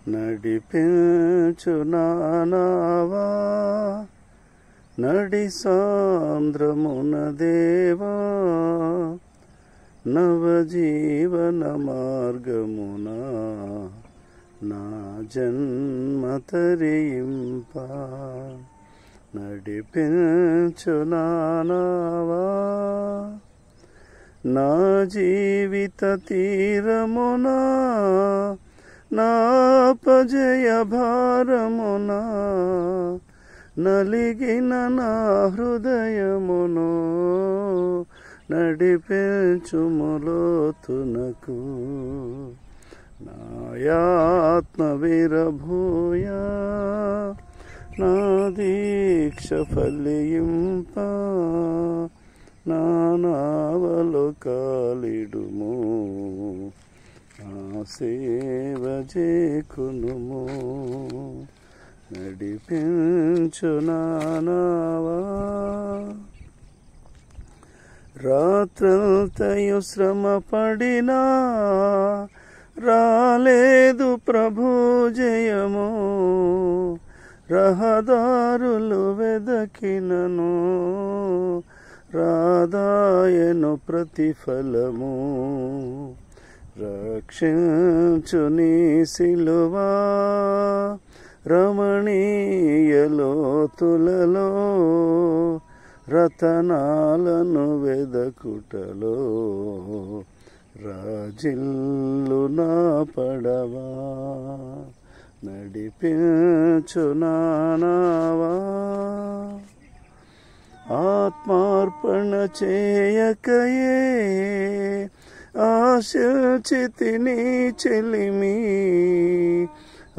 నడిపించు నానావా నడి సాంద్రమున దేవా నవజీవన మార్గమున నా జన్మ తరింప నడిపించు నానావా నా జీవిత తీరమున నాపజయ భారమున నలిగిన నా హృదయమును నడిపించుములోతునకు నాయాత్మ విరభూయ నా దీక్ష ఫలింప నా నావలో కాలిడుము నా సేవ చేకునుము నడిపించు నానావా రాత్రంతయు శ్రమ పడినా రాలేదు ప్రభు జయము రహదారులు వెదకినను రాదాయను ప్రతిఫలము రక్షించు నీ సిలువా రమణీయలోతులలో రతనాలను వెదకుటలో రాజిల్లు నా పడవా నడిపించు నానావా ఆత్మార్పణ చేయకయే ఆశించితిని చెలిమి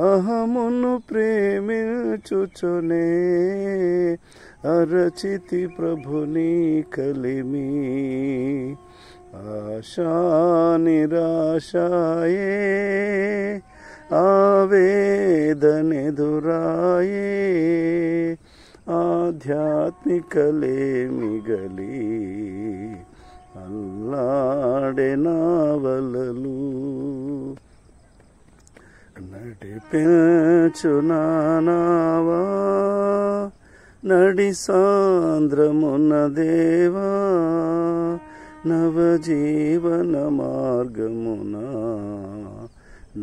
అహమును ప్రేమించుచునే అరచితి ప్రభుని కలిమి ఆశా నిరాశాయే ఆవేదనెదురాయే ఆధ్యాత్మికలే మిగలి అల్లాడే నావలలు నడిపించు నానావా నడి సాంద్రమున దేవా నవజీవన మార్గమున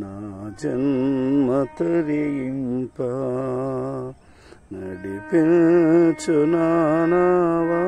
నా జన్మ తరింప నడిపించు నానావా